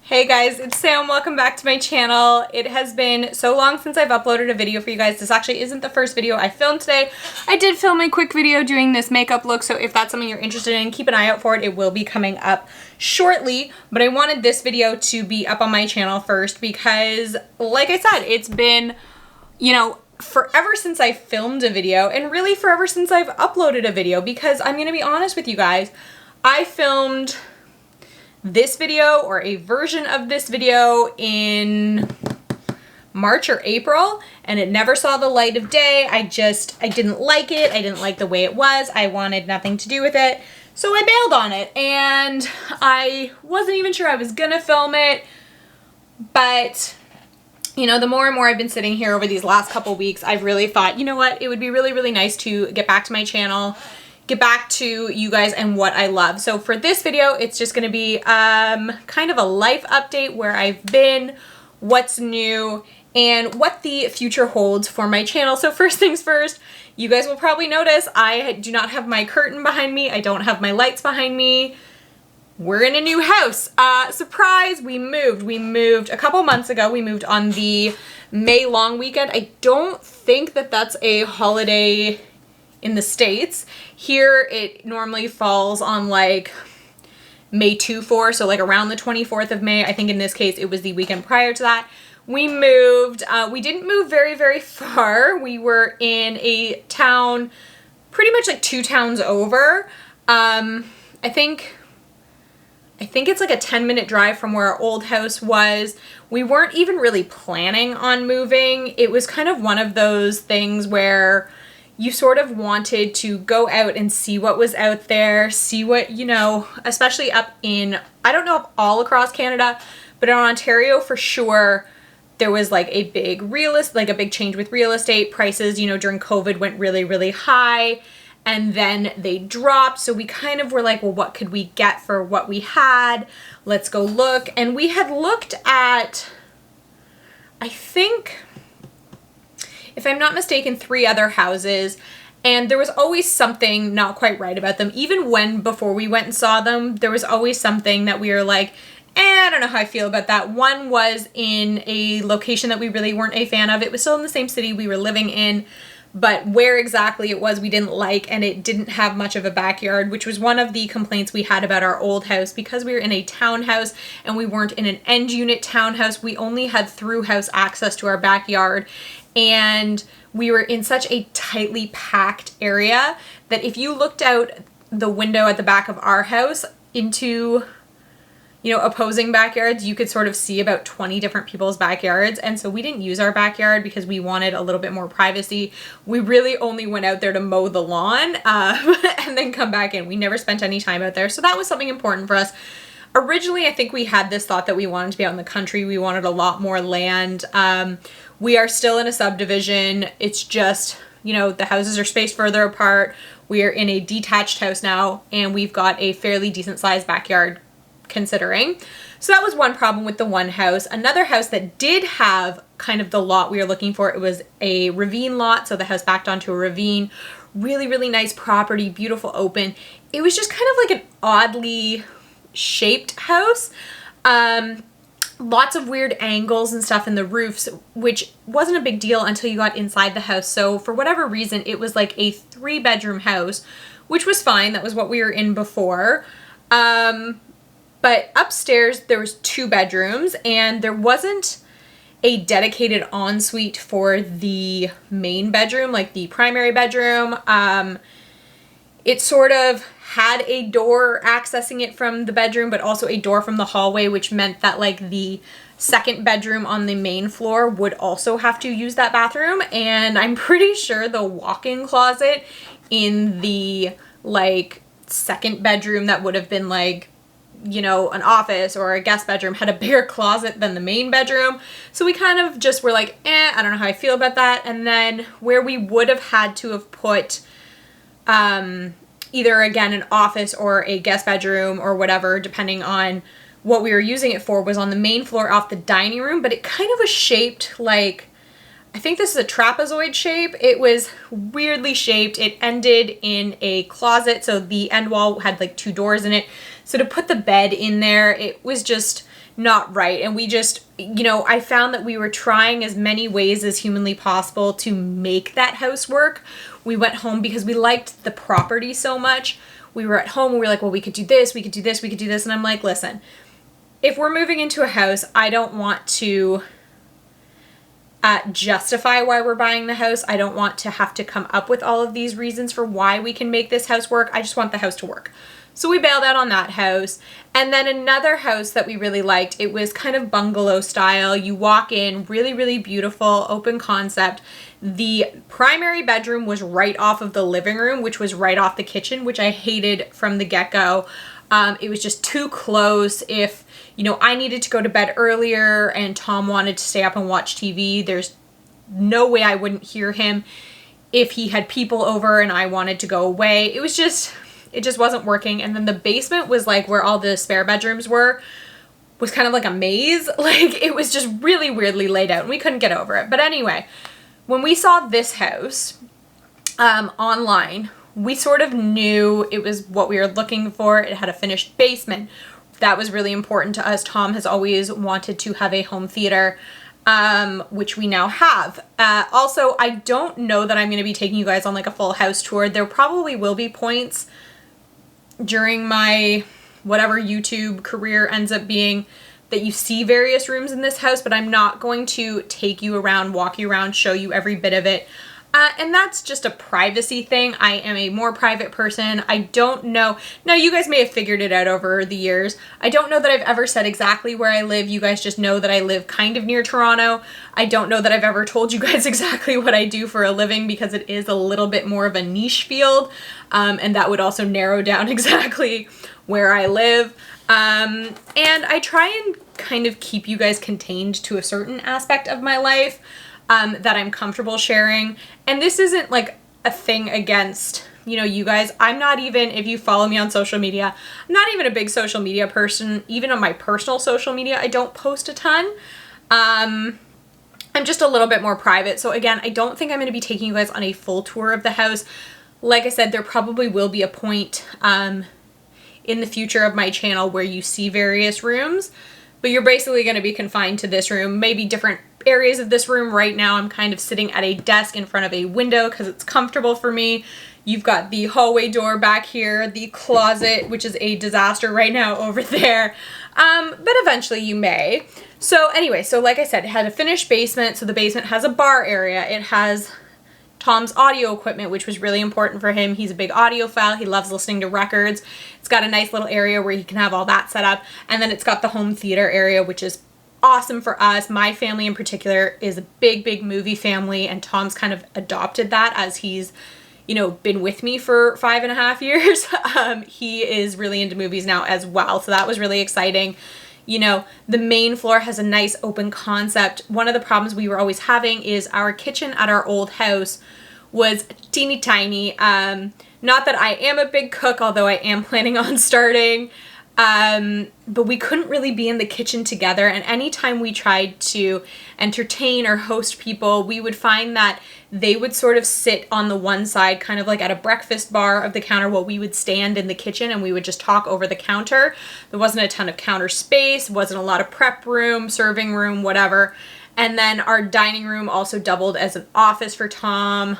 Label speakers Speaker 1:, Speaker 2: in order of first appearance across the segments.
Speaker 1: Hey guys, it's Sam. Welcome back to my channel. It has been so long since I've uploaded a video for you guys. This actually isn't the first video I filmed today. I did film a quick video doing this makeup look, so if that's something you're interested in, keep an eye out for it. It will be coming up shortly, but I wanted this video to be up on my channel first because, like I said, it's been, forever since I filmed a video, and really forever since I've uploaded a video, because I'm gonna be honest with you guys, I filmed this video or a version of this video in March or April, and it never saw the light of day. I didn't like it. I didn't like the way it was. I wanted nothing to do with it. So I bailed on it, and I wasn't even sure I was gonna film it, but the more and more I've been sitting here over these last couple weeks, I've really thought, you know what, it would be really, really nice to get back to my channel, get back to you guys and what I love. So for this video, it's just gonna be kind of a life update, where I've been, what's new, and what the future holds for my channel. So first things first, you guys will probably notice I do not have my curtain behind me. I don't have my lights behind me. We're in a new house. Surprise, we moved. We moved a couple months ago. We moved on the May long weekend. I don't think that that's a holiday in the States. Here it normally falls on like May 2-4, so like around the 24th of May. I think in this case it was the weekend prior to that. We moved. We didn't move very, very far. We were in a town pretty much like 2 towns over. I think it's like a 10-minute drive from where our old house was. We weren't even really planning on moving. It was kind of one of those things where you sort of wanted to go out and see what was out there, see what, especially up in, I don't know if all across Canada, but in Ontario for sure, there was like a big change with real estate prices. During COVID went really, really high, and then they dropped. So we kind of were like, well, what could we get for what we had? Let's go look. And we had looked at, I think, if I'm not mistaken, 3 other houses, and there was always something not quite right about them. Even before we went and saw them, there was always something that we were like, I don't know how I feel about that. One was in a location that we really weren't a fan of. It was still in the same city we were living in, but where exactly it was we didn't like, and it didn't have much of a backyard, which was one of the complaints we had about our old house. Because we were in a townhouse and we weren't in an end unit townhouse, we only had through house access to our backyard, and we were in such a tightly packed area that if you looked out the window at the back of our house into opposing backyards, you could sort of see about 20 different people's backyards. And so we didn't use our backyard because we wanted a little bit more privacy. We really only went out there to mow the lawn and then come back in. We never spent any time out there. So that was something important for us. Originally, I think we had this thought that we wanted to be out in the country. We wanted a lot more land. We are still in a subdivision. It's just, the houses are spaced further apart. We are in a detached house now, and we've got a fairly decent sized backyard considering. So that was one problem with the one house. Another house that did have kind of the lot we were looking for, it was a ravine lot, so the house backed onto a ravine. Really, really nice property, beautiful open. It was just kind of like an oddly shaped house. Lots of weird angles and stuff in the roofs, which wasn't a big deal until you got inside the house. So for whatever reason, it was like a 3-bedroom house, which was fine. That was what we were in before. But upstairs, there was 2 bedrooms, and there wasn't a dedicated ensuite for the main bedroom, like the primary bedroom. It sort of had a door accessing it from the bedroom, but also a door from the hallway, which meant that like the second bedroom on the main floor would also have to use that bathroom. And I'm pretty sure the walk-in closet in the like second bedroom that would have been like, an office or a guest bedroom had a bigger closet than the main bedroom. So we kind of just were like, I don't know how I feel about that. And then where we would have had to have put either, again, an office or a guest bedroom or whatever, depending on what we were using it for, was on the main floor off the dining room, but it kind of was shaped like, I think this is a trapezoid shape. It was weirdly shaped. It ended in a closet, so the end wall had like 2 doors in it. So to put the bed in there, it was just not right. And we just, you know, I found that we were trying as many ways as humanly possible to make that house work. We went home because we liked the property so much. We were at home and we were like, well, we could do this, we could do this, we could do this. And I'm like, listen, if we're moving into a house, I don't want to justify why we're buying the house. I don't want to have to come up with all of these reasons for why we can make this house work. I just want the house to work. So we bailed out on that house. And then another house that we really liked, it was kind of bungalow style. You walk in, really, really beautiful, open concept. The primary bedroom was right off of the living room, which was right off the kitchen, which I hated from the get-go. It was just too close. If, you know, I needed to go to bed earlier and Tom wanted to stay up and watch TV, there's no way I wouldn't hear him. If he had people over and I wanted to go away, it just wasn't working. And then the basement was like where all the spare bedrooms was kind of like a maze. Like, it was just really weirdly laid out and we couldn't get over it. But anyway, when we saw this house online, we sort of knew it was what we were looking for. It had a finished basement. That was really important to us. Tom has always wanted to have a home theater, which we now have. Also, I don't know that I'm going to be taking you guys on like a full house tour. There probably will be points during my whatever YouTube career ends up being that you see various rooms in this house, but I'm not going to take you around, walk you around, show you every bit of it. And that's just a privacy thing. I am a more private person. I don't know. Now, you guys may have figured it out over the years. I don't know that I've ever said exactly where I live. You guys just know that I live kind of near Toronto. I don't know that I've ever told you guys exactly what I do for a living because it is a little bit more of a niche field. And that would also narrow down exactly where I live. And I try and kind of keep you guys contained to a certain aspect of my life. That I'm comfortable sharing. And this isn't like a thing against, you know, you guys. I'm not even, if you follow me on social media, I'm not even a big social media person. Even on my personal social media, I don't post a ton. I'm just a little bit more private. So again, I don't think I'm going to be taking you guys on a full tour of the house. Like I said, there probably will be a point in the future of my channel where you see various rooms, but you're basically going to be confined to this room, maybe different areas of this room. Right now I'm kind of sitting at a desk in front of a window because it's comfortable for me. You've got the hallway door back here, the closet, which is a disaster right now over there. But eventually you may. So anyway, so like I said, it had a finished basement. So the basement has a bar area. It has Tom's audio equipment, which was really important for him. He's a big audiophile. He loves listening to records. It's got a nice little area where he can have all that set up. And then it's got the home theater area, which is awesome for us. My family in particular is a big, big movie family, and Tom's kind of adopted that as he's, you know, been with me for 5.5 years. He is really into movies now as well. So that was really exciting. You know, the main floor has a nice open concept. One of the problems we were always having is our kitchen at our old house was teeny tiny. Not that I am a big cook, although I am planning on starting. But we couldn't really be in the kitchen together, and anytime we tried to entertain or host people, we would find that they would sort of sit on the one side, kind of like at a breakfast bar of the counter, while we would stand in the kitchen and we would just talk over the counter. There wasn't a ton of counter space, wasn't a lot of prep room, serving room, whatever. And then our dining room also doubled as an office for Tom.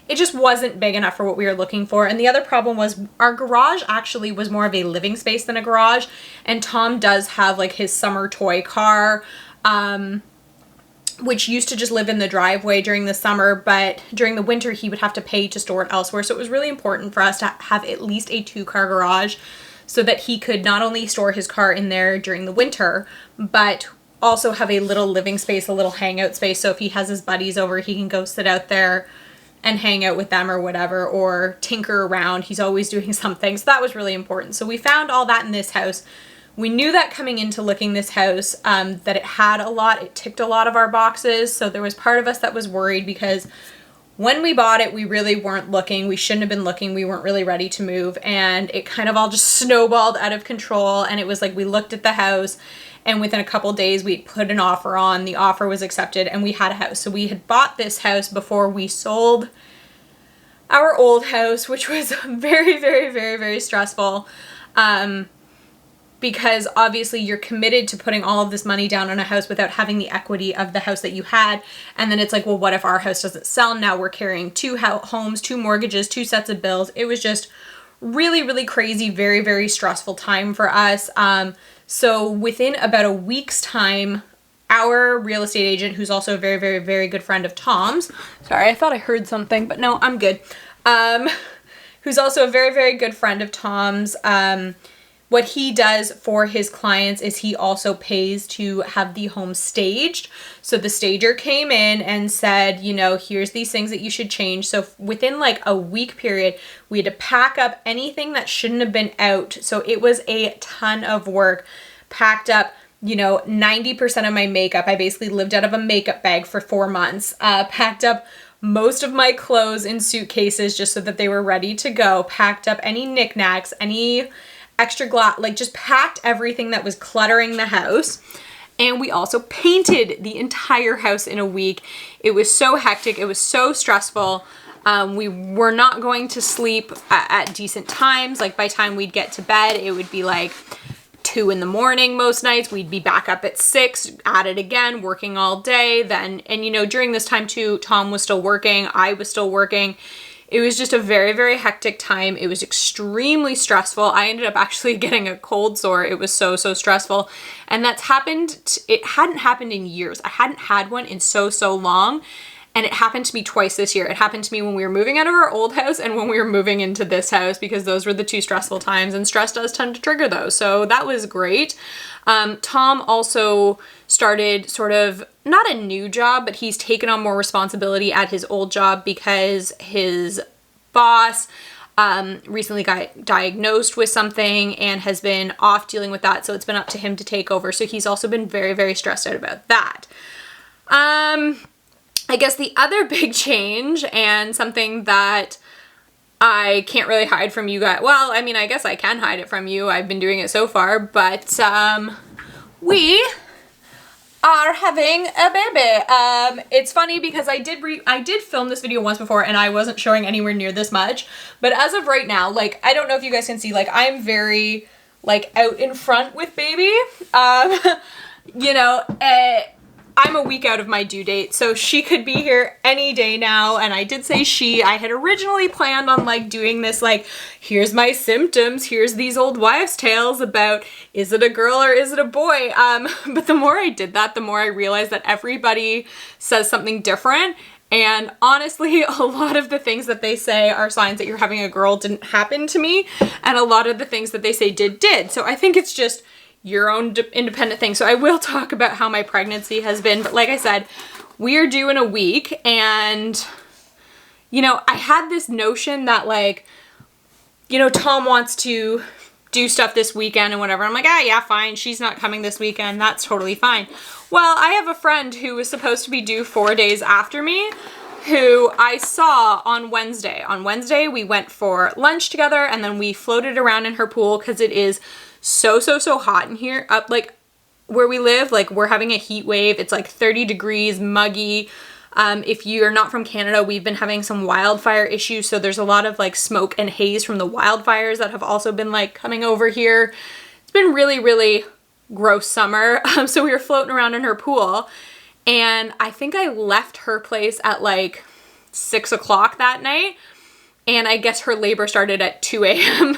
Speaker 1: It just wasn't big enough for what we were looking for. And the other problem was our garage actually was more of a living space than a garage. And Tom does have like his summer toy car, which used to just live in the driveway during the summer, but during the winter he would have to pay to store it elsewhere. So it was really important for us to have at least a 2-car garage so that he could not only store his car in there during the winter, but also have a little living space, a little hangout space. So if he has his buddies over, he can go sit out there and hang out with them or whatever, or tinker around. He's always doing something. So that was really important. So we found all that in this house. We knew that coming into looking this house, that it had a lot, it ticked a lot of our boxes. So there was part of us that was worried because when we bought it, we really weren't looking. We shouldn't have been looking. We weren't really ready to move. And it kind of all just snowballed out of control. And it was like we looked at the house, and within a couple days we put an offer on. The offer was accepted and we had a house. So we had bought this house before we sold our old house, which was very, very, very, very stressful. because obviously you're committed to putting all of this money down on a house without having the equity of the house that you had. And then it's like, well, what if our house doesn't sell? Now we're carrying 2 homes, 2 mortgages, 2 sets of bills. It was just really, really crazy, very, very stressful time for us. So within about a week's time, our real estate agent, who's also a very, very, very good friend of Tom's, sorry, I thought I heard something, but no, I'm good. Who's also a very, very good friend of Tom's, what he does for his clients is he also pays to have the home staged. So the stager came in and said, you know, here's these things that you should change. So within like a week period, we had to pack up anything that shouldn't have been out. So it was a ton of work. Packed up, you know, 90% of my makeup. I basically lived out of a makeup bag for 4 months. Packed up most of my clothes in suitcases just so that they were ready to go. Packed up any knickknacks, any extra glass, like just packed everything that was cluttering the house. And we also painted the entire house in a week. It was so hectic. It was so stressful. We were not going to sleep at decent times. Like by the time we'd get to bed, it would be like 2 in the morning most nights. We'd be back up at 6, at it again, working all day. Then, and you know, during this time too, Tom was still working. I was still working. It was just a very, very hectic time. It was extremely stressful. I ended up actually getting a cold sore. It was so, so stressful. And that's happened, it hadn't happened in years. I hadn't had one in so, so long. And it happened to me twice this year. It happened to me when we were moving out of our old house and when we were moving into this house, because those were the 2 stressful times, and stress does tend to trigger those. So that was great. Tom also started sort of, not a new job, but he's taken on more responsibility at his old job because his boss recently got diagnosed with something and has been off dealing with that. So it's been up to him to take over. So he's also been very, very stressed out about that. I guess the other big change, and something that I can't really hide from you guys, well, I mean, I guess I can hide it from you. I've been doing it so far, but we are having a baby. It's funny because I did film this video once before and I wasn't showing anywhere near this much, but as of right now, like, I don't know if you guys can see, like, I'm very, like, out in front with baby. You know, I'm a week out of my due date, so she could be here any day now. And I did say I had originally planned on like doing this, like, here's my symptoms, here's these old wives' tales about, is it a girl or is it a boy? But the more I did that, the more I realized that everybody says something different. And honestly, a lot of the things that they say are signs that you're having a girl didn't happen to me. And a lot of the things that they say did. So I think it's just your own independent thing. So I will talk about how my pregnancy has been, but like I said, we are due in a week, and you know, I had this notion that, like, you know, Tom wants to do stuff this weekend and whatever. I'm like, ah, yeah, fine. She's not coming this weekend. That's totally fine. Well, I have a friend who was supposed to be due 4 days after me, who I saw on Wednesday. On Wednesday, we went for lunch together, and then we floated around in her pool because it is so hot in here. Up like where we live, like, we're having a heat wave. It's like 30 degrees, muggy. If you're not from Canada, we've been having some wildfire issues, so there's a lot of like smoke and haze from the wildfires that have also been like coming over here. It's been really gross summer. So we were floating around in her pool, and I think I left her place at like 6 o'clock that night, and I guess her labor started at 2 a.m.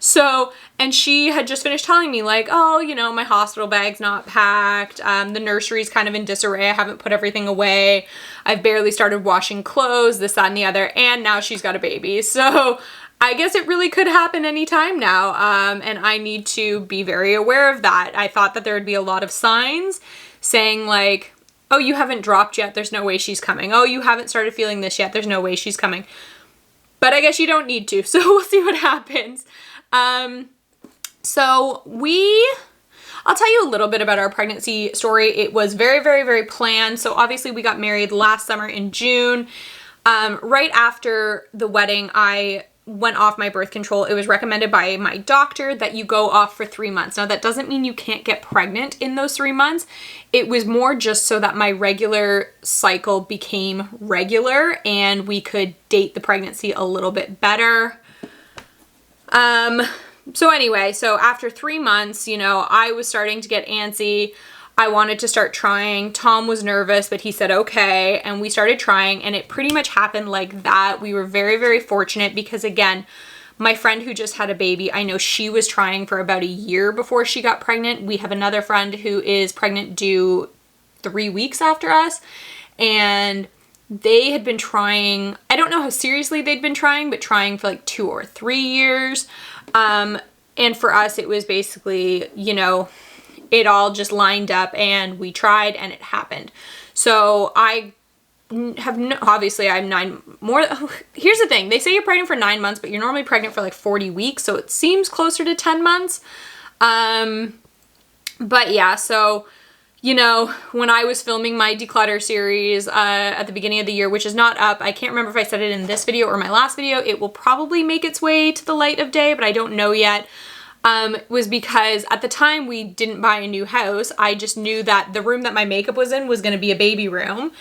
Speaker 1: So, and she had just finished telling me, like, oh, you know, my hospital bag's not packed. The nursery's kind of in disarray. I haven't put everything away. I've barely started washing clothes, this, that, and the other. And now she's got a baby. So I guess it really could happen anytime now. And I need to be very aware of that. I thought that there would be a lot of signs saying, like, oh, you haven't dropped yet. There's no way she's coming. Oh, you haven't started feeling this yet. There's no way she's coming. But I guess you don't need to. So we'll see what happens. So I'll tell you a little bit about our pregnancy story. It was very planned. So obviously we got married last summer in June. Right after the wedding, I went off my birth control. It was recommended by my doctor that you go off for 3 months. Now, that doesn't mean you can't get pregnant in those 3 months. It was more just so that my regular cycle became regular and we could date the pregnancy a little bit better. So anyway, so after 3 months, you know, I was starting to get antsy. I wanted to start trying. Tom was nervous, but he said okay, and we started trying, and it pretty much happened like that. We were very, very fortunate because, again, my friend who just had a baby, I know she was trying for about a year before she got pregnant. We have another friend who is pregnant due 3 weeks after us, and they had been trying, I don't know how seriously they'd been trying, but trying for like 2 or 3 years. And for us, it was basically, you know, it all just lined up and we tried and it happened. So I have no, obviously I'm here's the thing. They say you're pregnant for 9 months, but you're normally pregnant for like 40 weeks. So it seems closer to 10 months. But yeah, so, you know, when I was filming my declutter series at the beginning of the year, which is not up, I can't remember if I said it in this video or my last video, it will probably make its way to the light of day, but I don't know yet, was because at the time we didn't buy a new house. I just knew that the room that my makeup was in was going to be a baby room,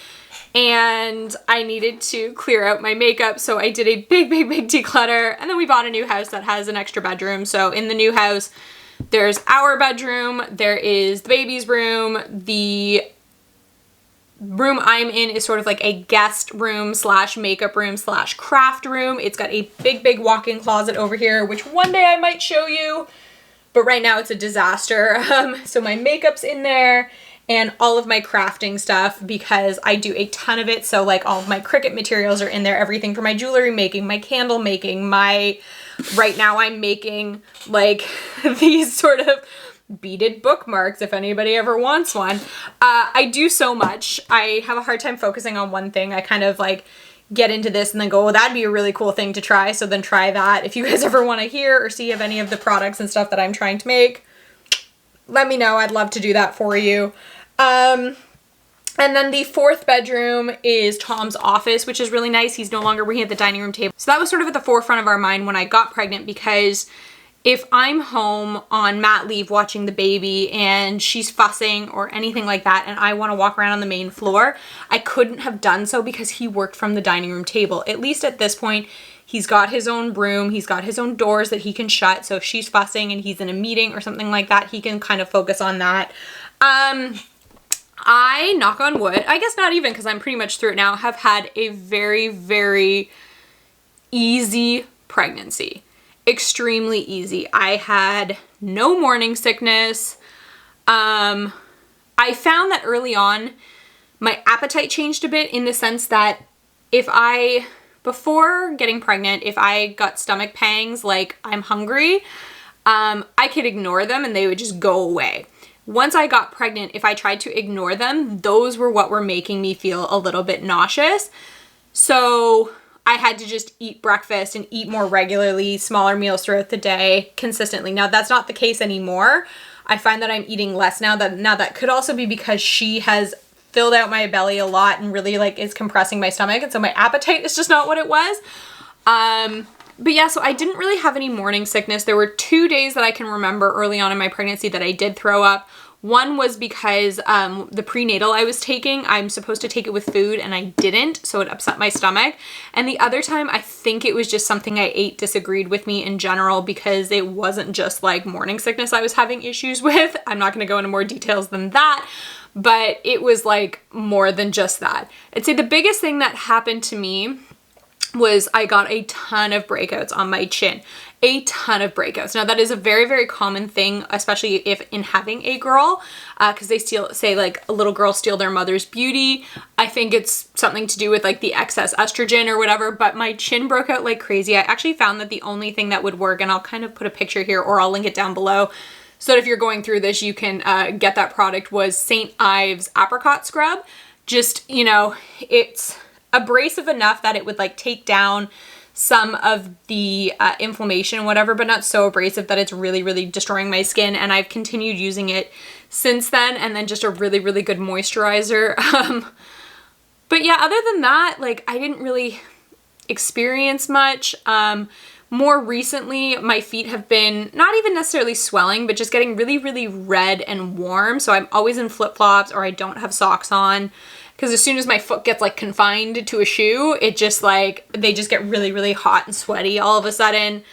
Speaker 1: and I needed to clear out my makeup, so I did a big, big, big declutter, and then we bought a new house that has an extra bedroom. So in the new house, there's our bedroom, there is the baby's room, the room I'm in is sort of like a guest room slash makeup room slash craft room. It's got a big, big walk-in closet over here, which one day I might show you, but right now it's a disaster. So my makeup's in there and all of my crafting stuff because I do a ton of it. So like all of my Cricut materials are in there, everything for my jewelry making, my candle making, right now I'm making like these sort of beaded bookmarks if anybody ever wants one. I do so much. I have a hard time focusing on one thing. I kind of like get into this and then go, well, that'd be a really cool thing to try. So then try that. If you guys ever want to hear or see of any of the products and stuff that I'm trying to make, let me know. I'd love to do that for you. And then the fourth bedroom is Tom's office, which is really nice. He's no longer working at the dining room table. So that was sort of at the forefront of our mind when I got pregnant, because if I'm home on mat leave watching the baby and she's fussing or anything like that and I want to walk around on the main floor, I couldn't have done so because he worked from the dining room table. At least at this point, he's got his own broom, he's got his own doors that he can shut. So if she's fussing and he's in a meeting or something like that, he can kind of focus on that. I, knock on wood, I guess not even because I'm pretty much through it now, have had a very, very easy pregnancy. Extremely easy. I had no morning sickness. I found that early on, my appetite changed a bit in the sense that before getting pregnant, if I got stomach pangs, like I'm hungry, I could ignore them and they would just go away. Once I got pregnant, if I tried to ignore them, those were what were making me feel a little bit nauseous. So I had to just eat breakfast and eat more regularly, smaller meals throughout the day consistently. Now that's not the case anymore. I find that I'm eating less now. That could also be because she has filled out my belly a lot and really like is compressing my stomach. And so my appetite is just not what it was. But yeah, so I didn't really have any morning sickness. There were 2 days that I can remember early on in my pregnancy that I did throw up. One was because the prenatal I was taking, I'm supposed to take it with food and I didn't, so it upset my stomach. And the other time, I think it was just something I ate disagreed with me in general because it wasn't just like morning sickness I was having issues with. I'm not going to go into more details than that, but it was like more than just that. I'd say the biggest thing that happened to me was I got a ton of breakouts on my chin. A ton of breakouts. Now that is a very, very common thing, especially if in having a girl, because they say like a little girl steal their mother's beauty. I think it's something to do with like the excess estrogen or whatever, but my chin broke out like crazy. I actually found that the only thing that would work, and I'll kind of put a picture here or I'll link it down below, so that if you're going through this, you can get that product, was St. Ives Apricot Scrub. Just, you know, it's abrasive enough that it would like take down some of the inflammation and whatever, but not so abrasive that it's really, really destroying my skin. And I've continued using it since then. And then just a really, really good moisturizer. But yeah, other than that, like I didn't really experience much. More recently, my feet have been not even necessarily swelling, but just getting really, really red and warm. So I'm always in flip-flops or I don't have socks on. Because as soon as my foot gets like confined to a shoe, it just like, they just get really, really hot and sweaty all of a sudden.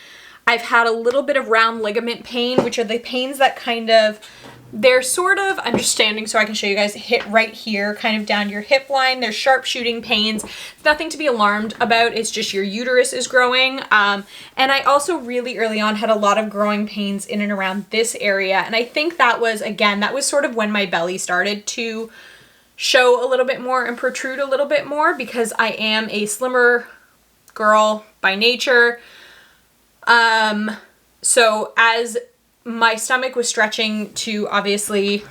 Speaker 1: I've had a little bit of round ligament pain, which are the pains that kind of, they're sort of understanding, so I can show you guys, hit right here, kind of down your hip line. They're sharp shooting pains. It's nothing to be alarmed about. It's just your uterus is growing. And I also really early on had a lot of growing pains in and around this area. And I think that was, again, that was sort of when my belly started to show a little bit more and protrude a little bit more, because I am a slimmer girl by nature. So as my stomach was stretching to obviously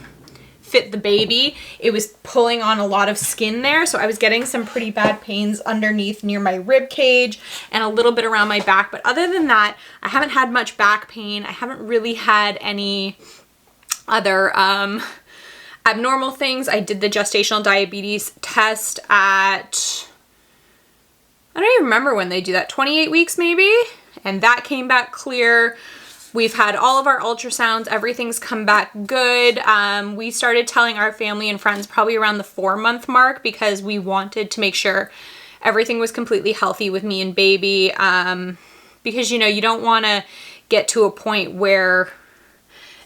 Speaker 1: fit the baby, it was pulling on a lot of skin there. So I was getting some pretty bad pains underneath near my rib cage and a little bit around my back. But other than that, I haven't had much back pain. I haven't really had any other, abnormal things. I did the gestational diabetes test at, I don't even remember when they do that, 28 weeks maybe? And that came back clear. We've had all of our ultrasounds. Everything's come back good. We started telling our family and friends probably around the 4-month mark, because we wanted to make sure everything was completely healthy with me and baby. Because, you know, you don't want to get to a point where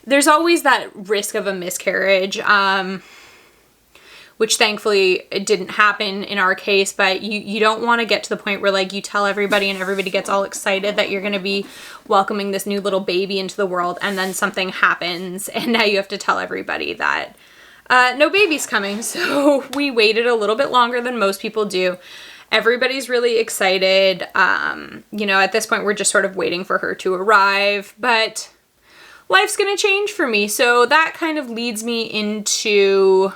Speaker 1: there's always that risk of a miscarriage, which thankfully it didn't happen in our case, but you don't want to get to the point where like you tell everybody and everybody gets all excited that you're going to be welcoming this new little baby into the world, and then something happens and now you have to tell everybody that no baby's coming. So we waited a little bit longer than most people do. Everybody's really excited. You know, at this point we're just sort of waiting for her to arrive, but life's going to change for me. So that kind of leads me into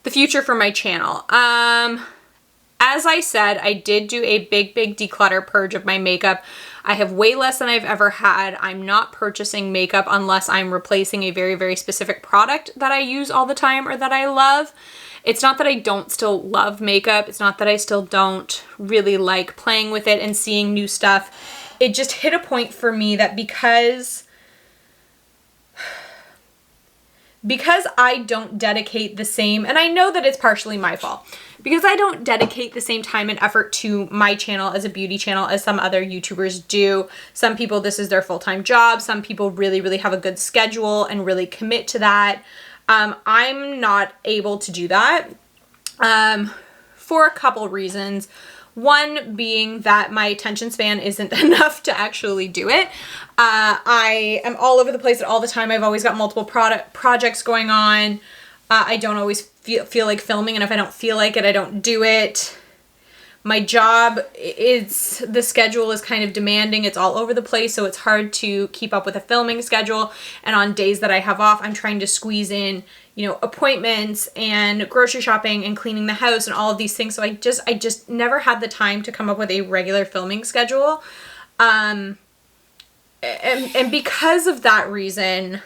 Speaker 1: the future for my channel. As I said, I did do a big declutter purge of my makeup. I have way less than I've ever had. I'm not purchasing makeup unless I'm replacing a very specific product that I use all the time or that I love. It's not that I don't still love makeup. It's not that I still don't really like playing with it and seeing new stuff. It just hit a point for me that because I don't dedicate the same, and I know that it's partially my fault, because I don't dedicate the same time and effort to my channel as a beauty channel as some other YouTubers do. Some people, this is their full-time job. Some people really have a good schedule and really commit to that. I'm not able to do that for a couple reasons. One being that my attention span isn't enough to actually do it. I am all over the place all the time. I've always got multiple projects going on. I don't always feel like filming, and if I don't feel like it, I don't do it. My job, the schedule is kind of demanding. It's all over the place, so it's hard to keep up with a filming schedule. And on days that I have off, I'm trying to squeeze in, you know, appointments and grocery shopping and cleaning the house and all of these things. So I just never had the time to come up with a regular filming schedule. And because of that reason,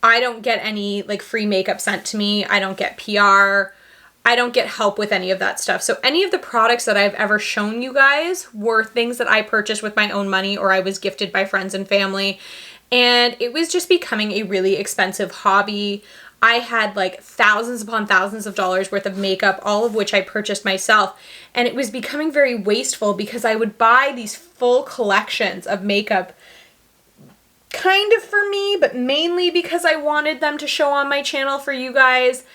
Speaker 1: I don't get any like free makeup sent to me. I don't get PR. I don't get help with any of that stuff. So any of the products that I've ever shown you guys were things that I purchased with my own money, or I was gifted by friends and family. And it was just becoming a really expensive hobby. I had like thousands upon thousands of dollars worth of makeup, all of which I purchased myself. And it was becoming very wasteful, because I would buy these full collections of makeup kind of for me, but mainly because I wanted them to show on my channel for you guys.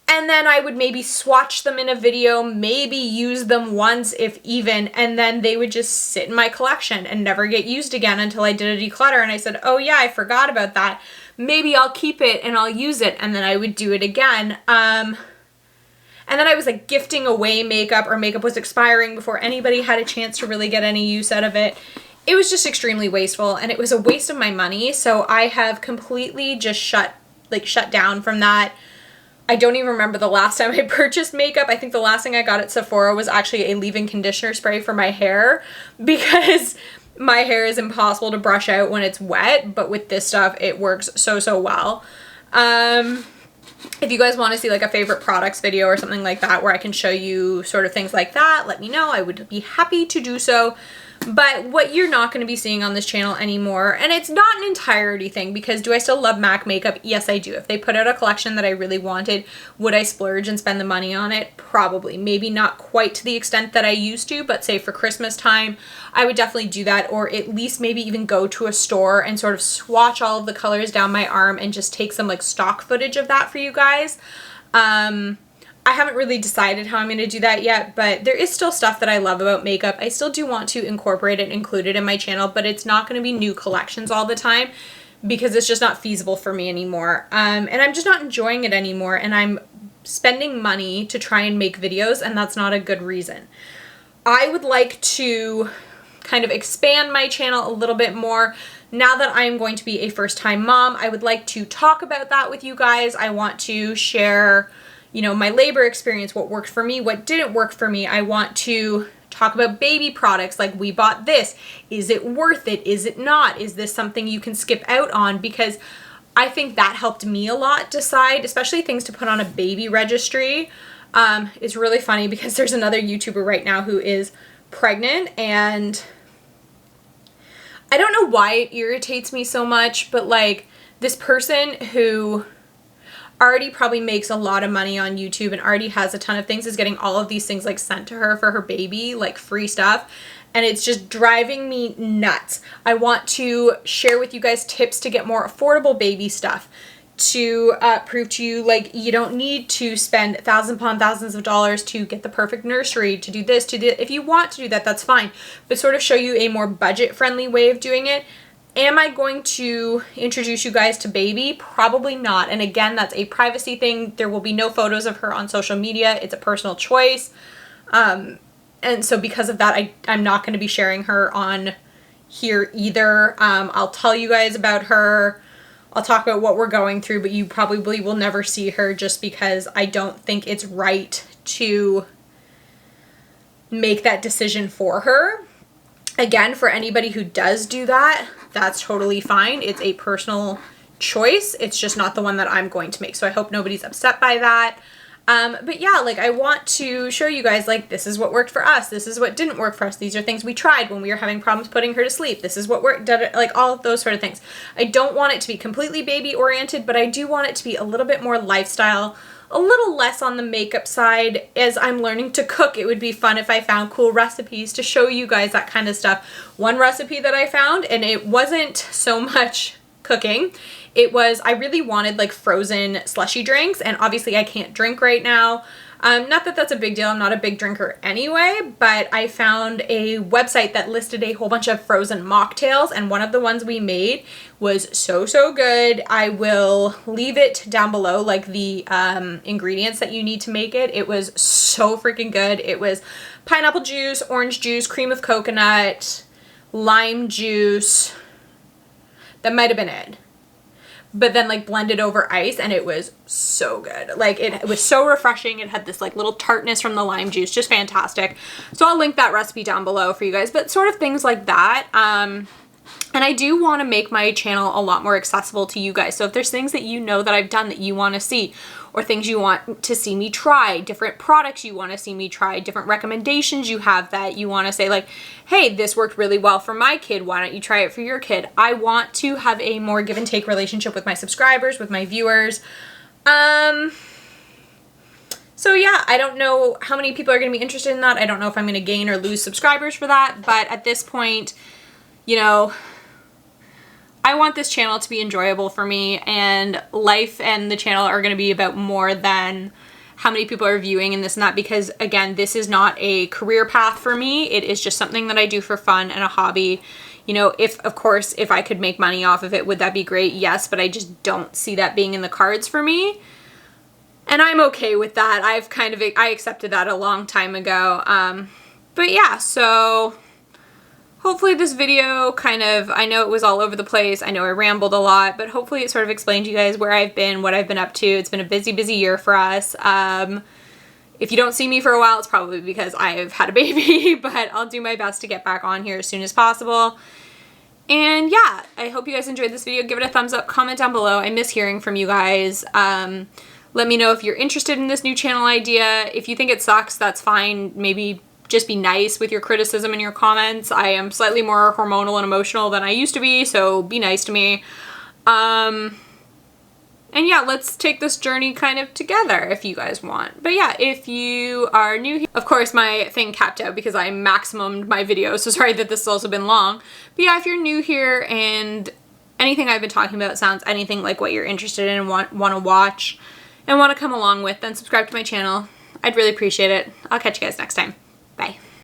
Speaker 1: And then I would maybe swatch them in a video, maybe use them once if even, and then they would just sit in my collection and never get used again until I did a declutter and I said, oh yeah, I forgot about that. Maybe I'll keep it and I'll use it, and then I would do it again. And then I was like gifting away makeup, or makeup was expiring before anybody had a chance to really get any use out of it. It was just extremely wasteful, and it was a waste of my money. So I have completely just shut down from that. I don't even remember the last time I purchased makeup. I think the last thing I got at Sephora was actually a leave-in conditioner spray for my hair, because my hair is impossible to brush out when it's wet, but with this stuff, it works so well. If you guys want to see like a favorite products video or something like that where I can show you sort of things like that, let me know. I would be happy to do so. But what you're not going to be seeing on this channel anymore, and it's not an entirety thing, because do I still love MAC makeup? Yes, I do. If they put out a collection that I really wanted, would I splurge and spend the money on it? Probably. Maybe not quite to the extent that I used to, but say for Christmas time, I would definitely do that, or at least maybe even go to a store and sort of swatch all of the colors down my arm and just take some like stock footage of that for you guys. I haven't really decided how I'm going to do that yet, but there is still stuff that I love about makeup. I still do want to incorporate it and include it in my channel, but it's not going to be new collections all the time because it's just not feasible for me anymore. And I'm just not enjoying it anymore, and I'm spending money to try and make videos, and that's not a good reason. I would like to kind of expand my channel a little bit more. Now that I'm going to be a first-time mom, I would like to talk about that with you guys. I want to share, you know, my labor experience, what worked for me, what didn't work for me. I want to talk about baby products, like we bought this. Is it worth it? Is it not? Is this something you can skip out on? Because I think that helped me a lot decide, especially things to put on a baby registry. It's really funny because there's another YouTuber right now who is pregnant, and I don't know why it irritates me so much, but like this person who already probably makes a lot of money on YouTube and already has a ton of things is getting all of these things like sent to her for her baby, like free stuff. And it's just driving me nuts. I want to share with you guys tips to get more affordable baby stuff, to prove to you like you don't need to spend thousands upon thousands of dollars to get the perfect nursery, to do this, to do that. If you want to do that, that's fine. But sort of show you a more budget-friendly way of doing it. Am I going to introduce you guys to baby? Probably not. And again, that's a privacy thing. There will be no photos of her on social media. It's a personal choice. And so because of that, I'm not going to be sharing her on here either. I'll tell you guys about her. I'll talk about what we're going through, but you probably will never see her just because I don't think it's right to make that decision for her. Again, for anybody who does do that, that's totally fine. It's a personal choice. It's just not the one that I'm going to make. So I hope nobody's upset by that. But yeah, like I want to show you guys like this is what worked for us. This is what didn't work for us. These are things we tried when we were having problems putting her to sleep. This is what worked, like all of those sort of things. I don't want it to be completely baby oriented, but I do want it to be a little bit more lifestyle, a little less on the makeup side. As I'm learning to cook, it would be fun if I found cool recipes to show you guys that kind of stuff. One recipe that I found, and it wasn't so much cooking, it was, I really wanted like frozen slushy drinks, and obviously I can't drink right now. Not that that's a big deal, I'm not a big drinker anyway, but I found a website that listed a whole bunch of frozen mocktails, and one of the ones we made was so good. I will leave it down below, like the ingredients that you need to make it. It was so freaking good. It was pineapple juice, orange juice, cream of coconut, lime juice. That might have been it. But then like blended over ice, and it was so good. Like it was so refreshing. It had this like little tartness from the lime juice, just fantastic. So I'll link that recipe down below for you guys, but sort of things like that. And I do want to make my channel a lot more accessible to you guys. So if there's things that you know that I've done that you want to see, or things you want to see me try, different products you want to see me try, different recommendations you have that you want to say like, hey, this worked really well for my kid, why don't you try it for your kid? I want to have a more give and take relationship with my subscribers, with my viewers. So yeah, I don't know how many people are going to be interested in that. I don't know if I'm going to gain or lose subscribers for that, but at this point, you know, I want this channel to be enjoyable for me, and life and the channel are going to be about more than how many people are viewing and this and that, because again, this is not a career path for me. It is just something that I do for fun and a hobby. You know, of course, if I could make money off of it, would that be great? Yes, but I just don't see that being in the cards for me. And I'm okay with that. I accepted that a long time ago. But yeah, so hopefully this video kind of, I know it was all over the place. I know I rambled a lot, but hopefully it sort of explained to you guys where I've been, what I've been up to. It's been a busy year for us. If you don't see me for a while, it's probably because I've had a baby, but I'll do my best to get back on here as soon as possible. And yeah, I hope you guys enjoyed this video. Give it a thumbs up, comment down below. I miss hearing from you guys. Let me know if you're interested in this new channel idea. If you think it sucks, that's fine. Maybe just be nice with your criticism and your comments. I am slightly more hormonal and emotional than I used to be, so be nice to me. And yeah, let's take this journey kind of together if you guys want. But yeah, if you are new here, of course my thing capped out because I maximumed my video, so sorry that this has also been long. But yeah, if you're new here and anything I've been talking about sounds anything like what you're interested in and want to watch and want to come along with, then subscribe to my channel. I'd really appreciate it. I'll catch you guys next time. Bye.